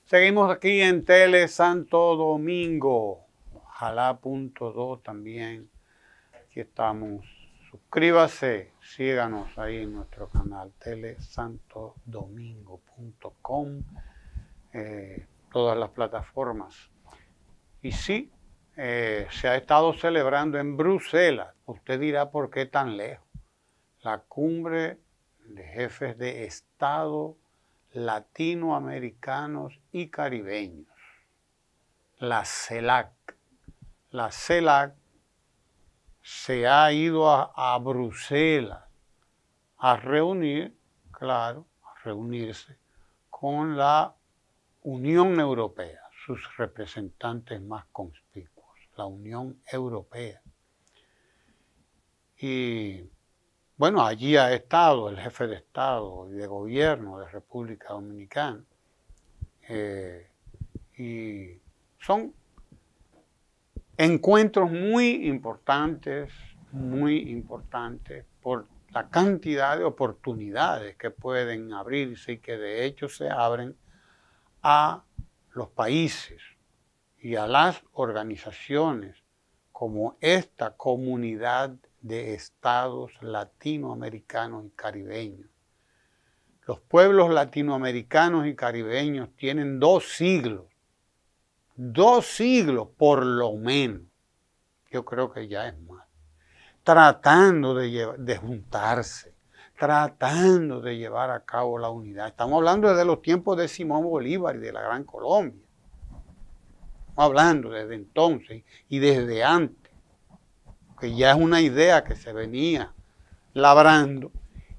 Seguimos aquí en Tele Santo Domingo. Ojalá.do también. Aquí estamos. Suscríbase, síganos ahí en nuestro canal telesantodomingo.com, todas las plataformas. Y sí, se ha estado celebrando en Bruselas. Usted dirá por qué tan lejos. La cumbre de jefes de Estado latinoamericanos y caribeños, la CELAC. La CELAC se ha ido a Bruselas a reunir, claro, a reunirse con la Unión Europea, sus representantes más conspicuos, la Unión Europea. Y bueno, allí ha estado el jefe de Estado y de Gobierno de República Dominicana. Y son encuentros muy importantes por la cantidad de oportunidades que pueden abrirse y que de hecho se abren a los países y a las organizaciones como esta comunidad de estados latinoamericanos y caribeños. Los pueblos latinoamericanos y caribeños tienen 2 siglos por lo menos, yo creo que ya es más, tratando de juntarse, tratando de llevar a cabo la unidad. Estamos hablando desde los tiempos de Simón Bolívar y de la Gran Colombia. Estamos hablando desde entonces y desde antes, que ya es una idea que se venía labrando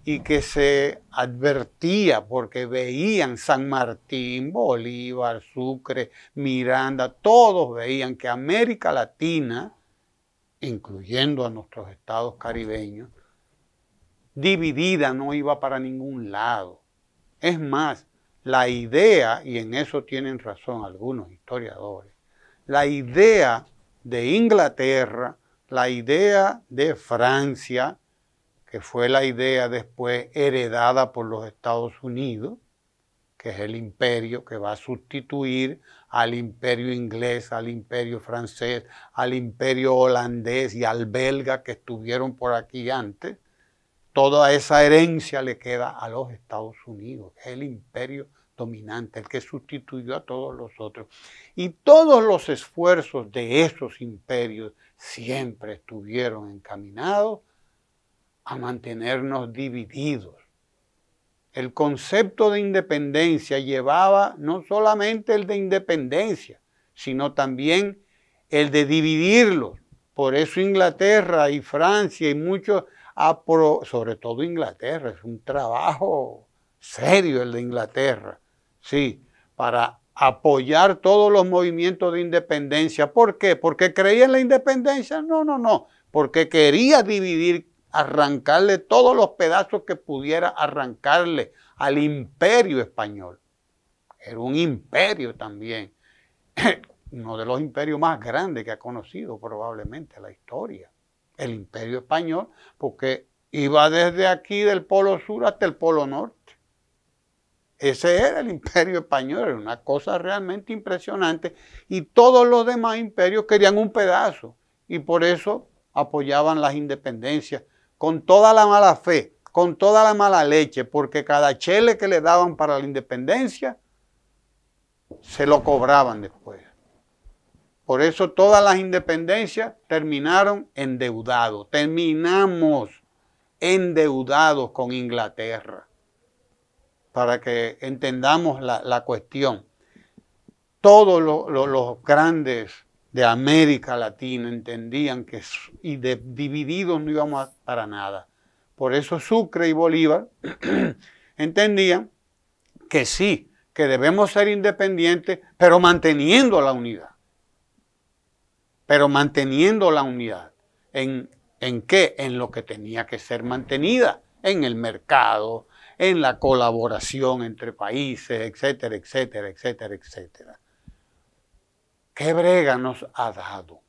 y que se advertía porque veían San Martín, Bolívar, Sucre, Miranda, todos veían que América Latina, incluyendo a nuestros estados caribeños, dividida no iba para ningún lado. Es más, la idea, y en eso tienen razón algunos historiadores, la idea de Inglaterra, la idea de Francia, que fue la idea después heredada por los Estados Unidos, que es el imperio que va a sustituir al imperio inglés, al imperio francés, al imperio holandés y al belga que estuvieron por aquí antes. Toda esa herencia le queda a los Estados Unidos, que es el imperio dominante, el que sustituyó a todos los otros. Y todos los esfuerzos de esos imperios siempre estuvieron encaminados a mantenernos divididos. El concepto de independencia llevaba no solamente el de independencia, sino también el de dividirlos. Por eso Inglaterra y Francia y muchos, sobre todo Inglaterra, es un trabajo serio el de Inglaterra, sí, para apoyar todos los movimientos de independencia. ¿Por qué? ¿Porque creía en la independencia? No, porque quería dividir, arrancarle todos los pedazos que pudiera arrancarle al imperio español. Era un imperio también, uno de los imperios más grandes que ha conocido probablemente la historia, el imperio español, porque iba desde aquí del polo sur hasta el polo norte. Ese era el imperio español, era una cosa realmente impresionante, y todos los demás imperios querían un pedazo, y por eso apoyaban las independencias, con toda la mala fe, con toda la mala leche, porque cada chele que le daban para la independencia, se lo cobraban después. Por eso todas las independencias terminaron endeudados. Terminamos endeudados con Inglaterra, para que entendamos la cuestión. Todos los grandes de América Latina entendían que divididos no íbamos para nada. Por eso Sucre y Bolívar entendían que sí, que debemos ser independientes, pero manteniendo la unidad. Pero manteniendo la unidad. ¿En qué? En lo que tenía que ser mantenida, en el mercado, en la colaboración entre países, etcétera, etcétera, etcétera, etcétera. ¿Qué brega nos ha dado?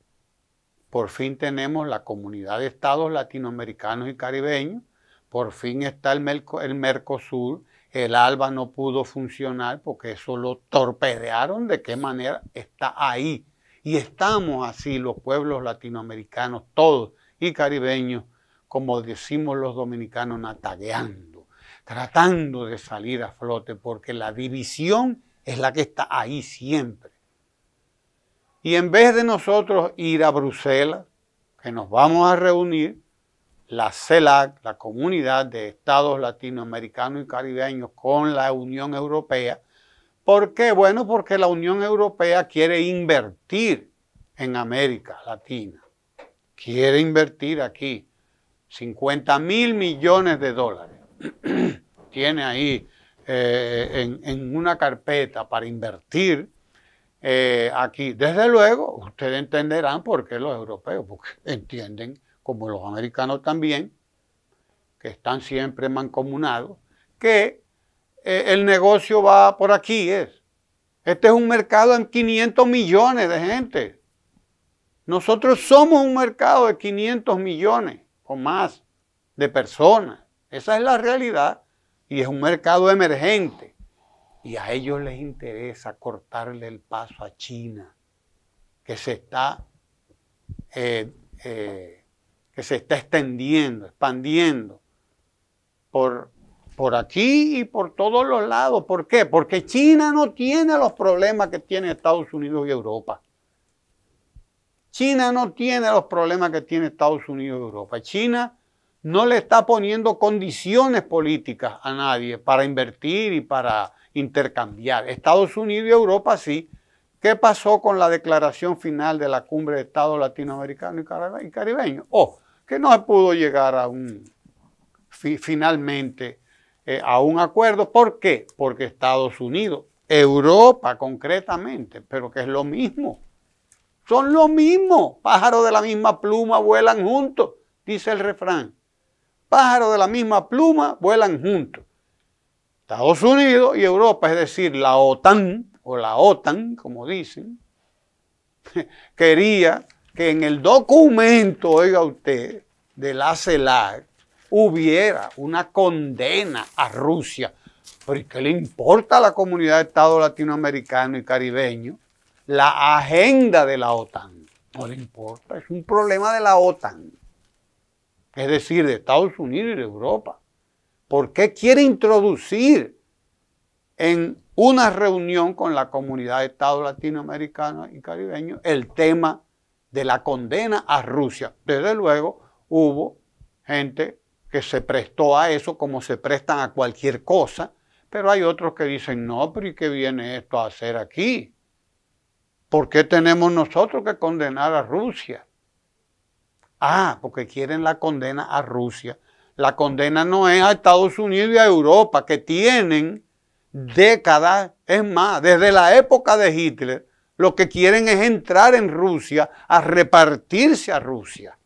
Por fin tenemos la comunidad de estados latinoamericanos y caribeños, por fin está el Mercosur, El ALBA no pudo funcionar porque eso lo torpedearon. ¿De qué manera? Está ahí. Y estamos así, los pueblos latinoamericanos, todos, y caribeños, como decimos los dominicanos, natagueando, tratando de salir a flote, porque la división es la que está ahí siempre. Y en vez de nosotros ir a Bruselas, que nos vamos a reunir, la CELAC, la Comunidad de Estados Latinoamericanos y Caribeños, con la Unión Europea. ¿Por qué? Bueno, porque la Unión Europea quiere invertir en América Latina. Quiere invertir aquí 50.000 millones de dólares. Tiene ahí en una carpeta para invertir aquí. Desde luego, ustedes entenderán por qué los europeos, porque entienden, como los americanos también, que están siempre mancomunados, que el negocio va por aquí. Este es un mercado en 500 millones de gente. Nosotros somos un mercado de 500 millones o más de personas. Esa es la realidad. Y es un mercado emergente. Y a ellos les interesa cortarle el paso a China, que se está expandiendo por aquí y por todos los lados. ¿Por qué? Porque China no tiene los problemas que tiene Estados Unidos y Europa. China no tiene los problemas que tiene Estados Unidos y Europa. China no le está poniendo condiciones políticas a nadie para invertir y para intercambiar. Estados Unidos y Europa sí. ¿Qué pasó con la declaración final de la Cumbre de Estados Latinoamericanos y Caribeños? Que no se pudo llegar a finalmente a un acuerdo. ¿Por qué? Porque Estados Unidos, Europa concretamente, pero que es lo mismo. Son lo mismo. Pájaros de la misma pluma vuelan juntos, dice el refrán. Pájaros de la misma pluma vuelan juntos. Estados Unidos y Europa, es decir, la OTAN, o la OTAN, como dicen, quería que en el documento, oiga usted, de la CELAC, hubiera una condena a Rusia. ¿Pero qué le importa a la comunidad de Estados latinoamericanos y caribeños la agenda de la OTAN? No le importa, es un problema de la OTAN. Es decir, de Estados Unidos y de Europa. ¿Por qué quiere introducir en una reunión con la comunidad de Estados latinoamericanos y caribeños el tema de la condena a Rusia? Desde luego hubo gente que se prestó a eso, como se prestan a cualquier cosa, pero hay otros que dicen, no, pero ¿y qué viene esto a hacer aquí? ¿Por qué tenemos nosotros que condenar a Rusia? Porque quieren la condena a Rusia. La condena no es a Estados Unidos y a Europa, que tienen décadas, es más, desde la época de Hitler, lo que quieren es entrar en Rusia, a repartirse a Rusia.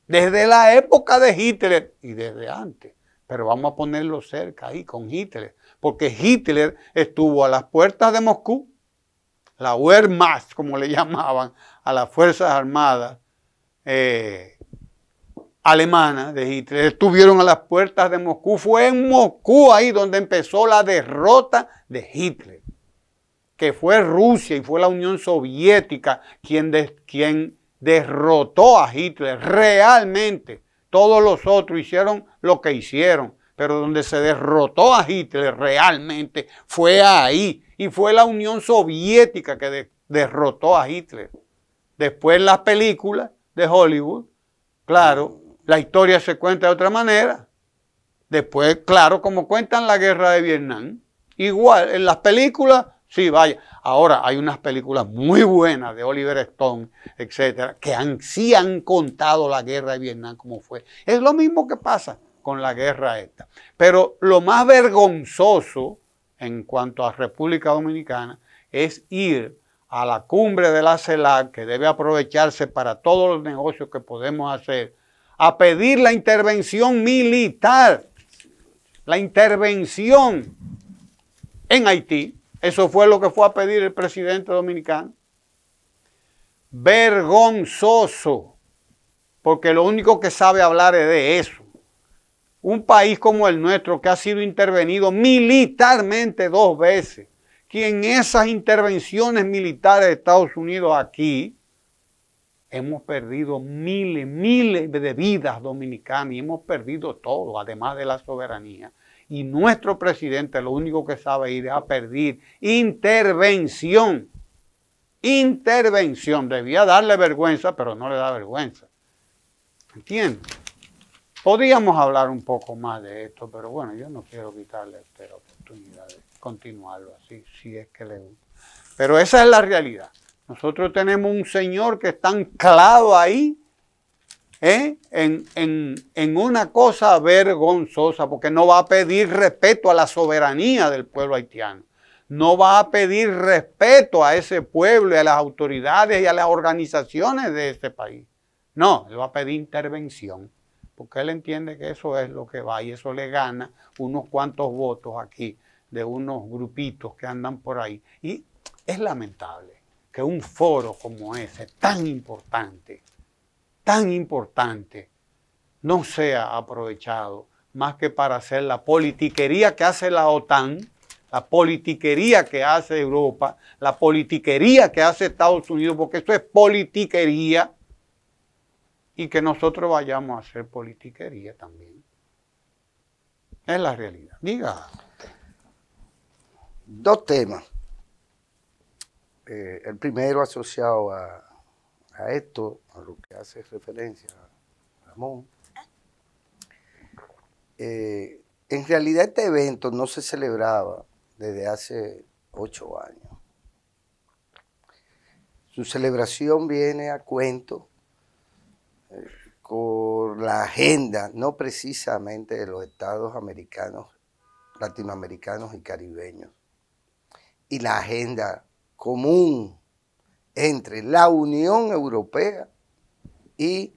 Desde la época de Hitler y desde antes. Pero vamos a ponerlo cerca ahí con Hitler, porque Hitler estuvo a las puertas de Moscú, la Wehrmacht, como le llamaban, a las Fuerzas Armadas alemanas de Hitler, estuvieron a las puertas de Moscú. Fue en Moscú ahí donde empezó la derrota de Hitler, que fue Rusia y fue la Unión Soviética quien derrotó a Hitler realmente. Todos los otros hicieron lo que hicieron, pero donde se derrotó a Hitler realmente fue ahí, y fue la Unión Soviética que derrotó a Hitler. Después en las películas de Hollywood, claro, la historia se cuenta de otra manera. Después, claro, como cuentan la guerra de Vietnam, igual en las películas, sí, vaya. Ahora hay unas películas muy buenas de Oliver Stone, etcétera, que sí han contado la guerra de Vietnam como fue. Es lo mismo que pasa con la guerra esta. Pero lo más vergonzoso en cuanto a República Dominicana es ir a la cumbre de la CELAC, que debe aprovecharse para todos los negocios que podemos hacer, a pedir la intervención militar, la intervención en Haití. Eso fue lo que fue a pedir el presidente dominicano. Vergonzoso, porque lo único que sabe hablar es de eso. Un país como el nuestro que ha sido intervenido militarmente 2 veces, que en esas intervenciones militares de Estados Unidos aquí hemos perdido miles de vidas dominicanas y hemos perdido todo, además de la soberanía. Y nuestro presidente lo único que sabe ir es a pedir intervención. Intervención. Debía darle vergüenza, pero no le da vergüenza. ¿Entiendes? Podríamos hablar un poco más de esto, pero bueno, yo no quiero quitarle a usted la oportunidad de continuarlo así, si es que le gusta. Pero esa es la realidad. Nosotros tenemos un señor que está anclado ahí, en una cosa vergonzosa, porque no va a pedir respeto a la soberanía del pueblo haitiano. No va a pedir respeto a ese pueblo y a las autoridades y a las organizaciones de ese país. No, él va a pedir intervención, porque él entiende que eso es lo que va y eso le gana unos cuantos votos aquí de unos grupitos que andan por ahí. Y es lamentable que un foro como ese, tan importante, no sea aprovechado más que para hacer la politiquería que hace la OTAN, la politiquería que hace Europa, la politiquería que hace Estados Unidos, porque esto es politiquería, y que nosotros vayamos a hacer politiquería también. Es la realidad. Diga. 2 temas. El primero asociado a esto, a lo que hace referencia a Ramón. En realidad este evento no se celebraba desde hace 8 años. Su celebración viene a cuento con la agenda, no precisamente de los estados americanos, latinoamericanos y caribeños, y la agenda común entre la Unión Europea y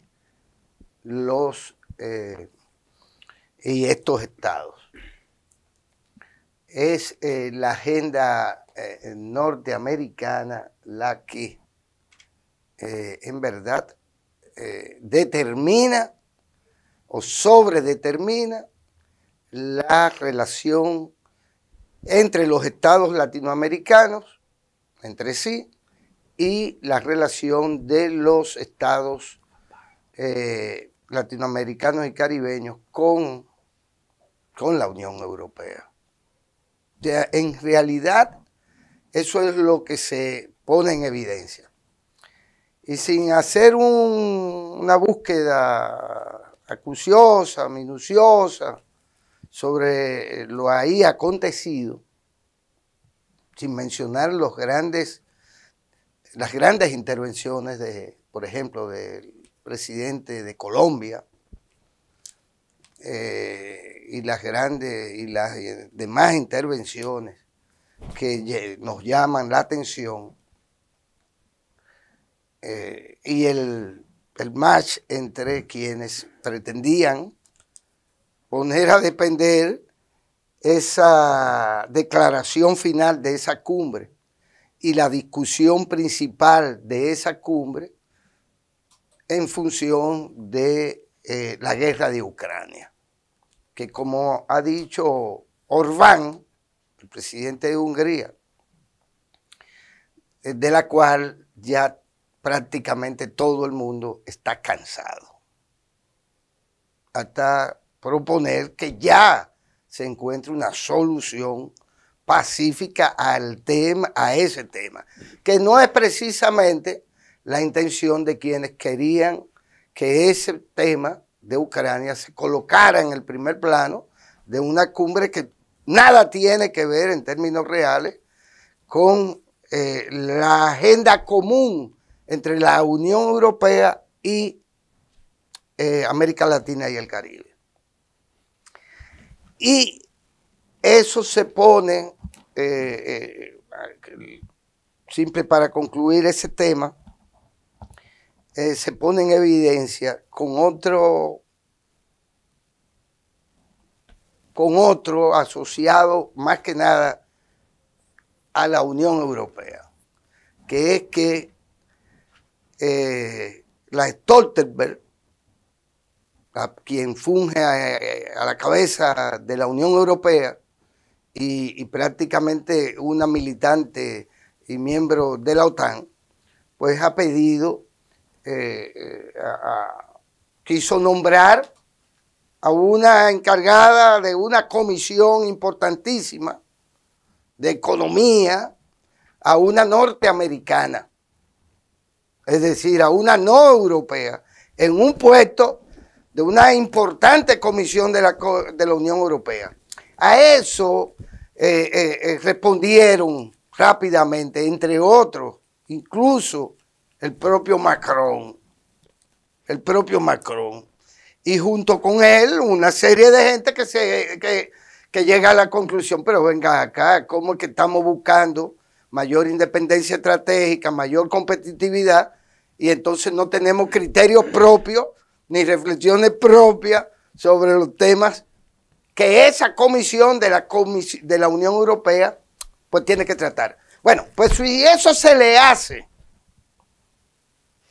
estos estados. Es la agenda norteamericana la que en verdad determina o sobredetermina la relación entre los estados latinoamericanos, entre sí, y la relación de los estados latinoamericanos y caribeños con la Unión Europea. O sea, en realidad, eso es lo que se pone en evidencia. Y sin hacer una búsqueda acuciosa, minuciosa, sobre lo ahí acontecido, sin mencionar las grandes intervenciones por ejemplo, del presidente de Colombia y las demás intervenciones que nos llaman la atención, y el match entre quienes pretendían poner a depender esa declaración final de esa cumbre y la discusión principal de esa cumbre en función de la guerra de Ucrania, que como ha dicho Orbán, el presidente de Hungría, de la cual ya prácticamente todo el mundo está cansado, hasta proponer que ya se encuentre una solución pacífica al tema, a ese tema, que no es precisamente la intención de quienes querían que ese tema de Ucrania se colocara en el primer plano de una cumbre que nada tiene que ver en términos reales con la agenda común entre la Unión Europea y América Latina y el Caribe. Y eso se pone, simple para concluir ese tema, se pone en evidencia con otro asociado más que nada a la Unión Europea, que es que la Stoltenberg quien funge a la cabeza de la Unión Europea y prácticamente una militante y miembro de la OTAN, pues ha pedido, quiso nombrar a una encargada de una comisión importantísima de economía, a una norteamericana, es decir, a una no europea, en un puesto de una importante comisión de la Unión Europea. A eso respondieron rápidamente, entre otros, incluso el propio Macron, y junto con él una serie de gente que llega a la conclusión, pero venga acá, ¿cómo es que estamos buscando mayor independencia estratégica, mayor competitividad, y entonces no tenemos criterios propios ni reflexiones propias sobre los temas que esa comisión de la Unión Europea pues tiene que tratar? Bueno, pues si eso se le hace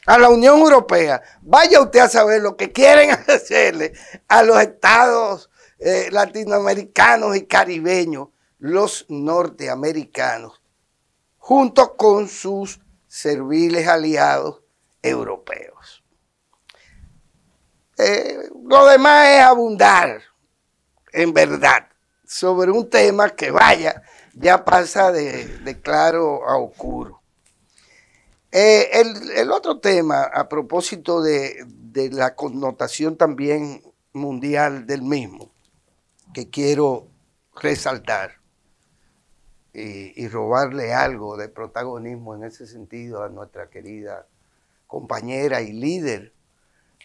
a la Unión Europea, vaya usted a saber lo que quieren hacerle a los estados latinoamericanos y caribeños, los norteamericanos, junto con sus serviles aliados europeos. Lo demás es abundar, en verdad, sobre un tema que ya pasa de claro a oscuro. El otro tema, a propósito de la connotación también mundial del mismo, que quiero resaltar y robarle algo de protagonismo en ese sentido a nuestra querida compañera y líder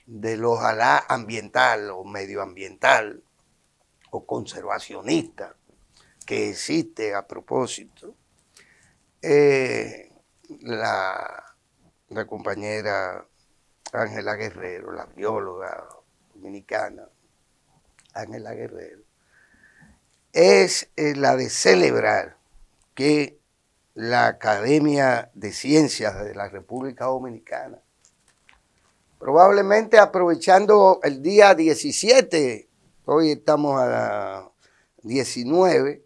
del ojalá ambiental o medioambiental o conservacionista que existe a propósito, la compañera Ángela Guerrero, la bióloga dominicana Ángela Guerrero, es la de celebrar que la Academia de Ciencias de la República Dominicana, probablemente aprovechando el día 17, hoy estamos a 19,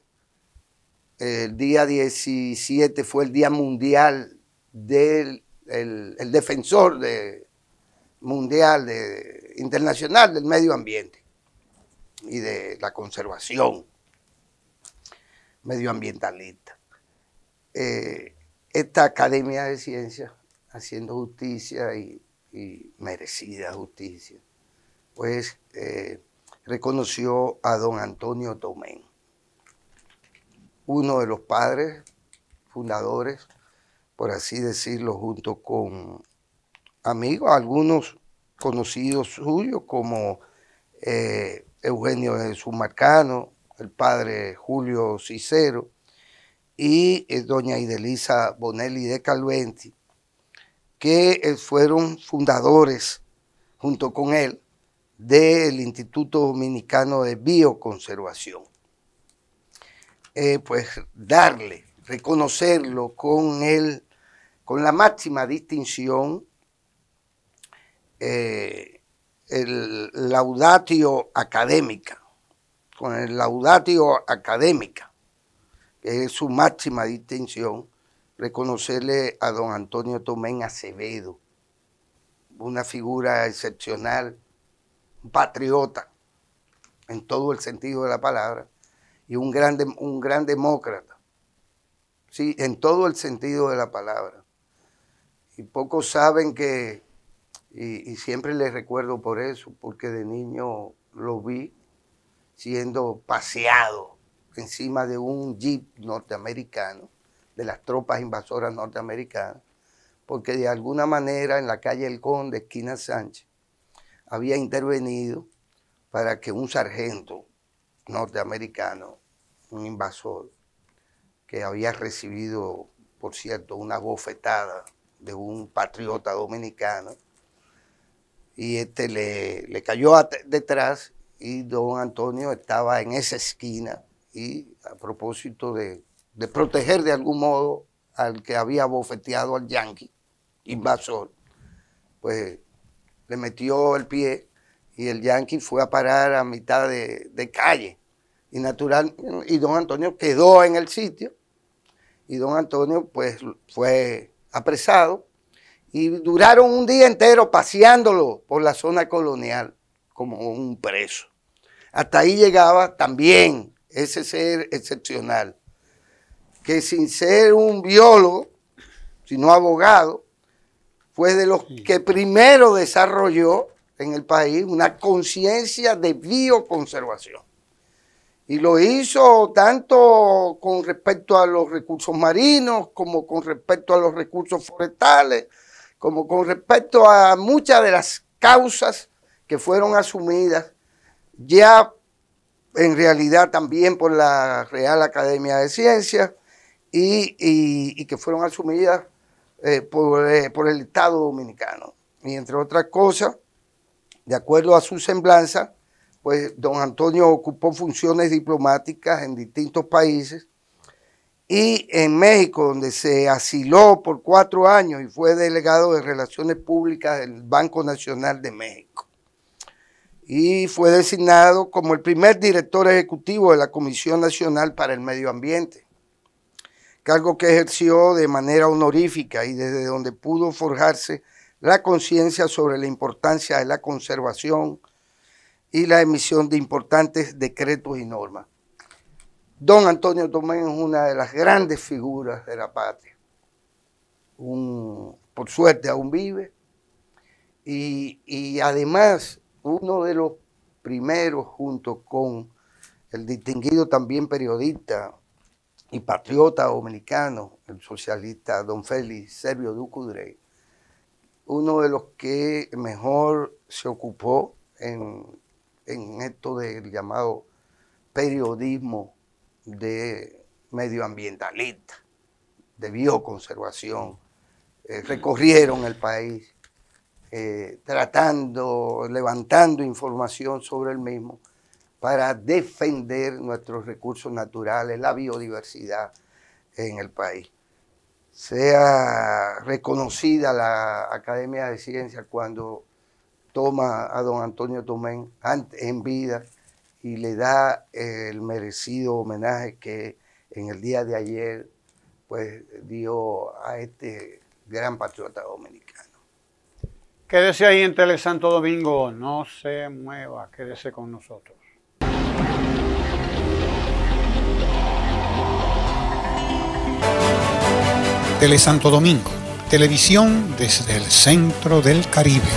el día 17 fue el Día Mundial del el defensor mundial internacional del medio ambiente y de la conservación medioambientalista. Esta Academia de Ciencias, haciendo justicia y merecida justicia, pues reconoció a don Antonio Tomén, uno de los padres fundadores, por así decirlo, junto con amigos, algunos conocidos suyos como Eugenio de Sumarcano, el padre Julio Cicero y doña Idelisa Bonelli de Calventi, que fueron fundadores junto con él del Instituto Dominicano de Bioconservación. Pues reconocerlo con la máxima distinción, el laudatio académica, con el laudatio académica, que es su máxima distinción, reconocerle a don Antonio Tomén Acevedo, una figura excepcional, un patriota en todo el sentido de la palabra, y un gran demócrata, sí, en todo el sentido de la palabra. Y pocos saben que, y siempre les recuerdo por eso, porque de niño lo vi siendo paseado encima de un jeep norteamericano, de las tropas invasoras norteamericanas, porque de alguna manera en la calle El Conde, esquina Sánchez, había intervenido para que un sargento norteamericano, un invasor, que había recibido, por cierto, una bofetada de un patriota dominicano, y le cayó detrás, y don Antonio estaba en esa esquina, y a propósito de proteger de algún modo al que había bofeteado al yanqui invasor, pues le metió el pie y el Yankee fue a parar a mitad de calle. Y don Antonio quedó en el sitio, y don Antonio pues fue apresado, y duraron un día entero paseándolo por la zona colonial como un preso. Hasta ahí llegaba también ese ser excepcional, que sin ser un biólogo, sino abogado, fue de los que primero desarrolló en el país una conciencia de bioconservación. Y lo hizo tanto con respecto a los recursos marinos, como con respecto a los recursos forestales, como con respecto a muchas de las causas que fueron asumidas ya en realidad también por la Real Academia de Ciencias y que fueron asumidas por el Estado Dominicano. Y entre otras cosas, de acuerdo a su semblanza, pues don Antonio ocupó funciones diplomáticas en distintos países, y en México, donde se asiló por 4 años y fue delegado de Relaciones Públicas del Banco Nacional de México. Y fue designado como el primer director ejecutivo de la Comisión Nacional para el Medio Ambiente, cargo que ejerció de manera honorífica y desde donde pudo forjarse la conciencia sobre la importancia de la conservación y la emisión de importantes decretos y normas. Don Antonio Tomén es una de las grandes figuras de la patria. Por suerte aún vive, y además uno de los primeros, junto con el distinguido también periodista y patriota dominicano, el socialista don Félix Servio Ducudrey, uno de los que mejor se ocupó en esto del llamado periodismo de medioambientalista, de bioconservación. Recorrieron el país levantando información sobre el mismo para defender nuestros recursos naturales, la biodiversidad en el país. Sea reconocida la Academia de Ciencias cuando toma a don Antonio Tomén en vida y le da el merecido homenaje que en el día de ayer pues dio a este gran patriota dominicano. Quédese ahí en Tele Santo Domingo, no se mueva, quédese con nosotros. Tele Santo Domingo, televisión desde el centro del Caribe.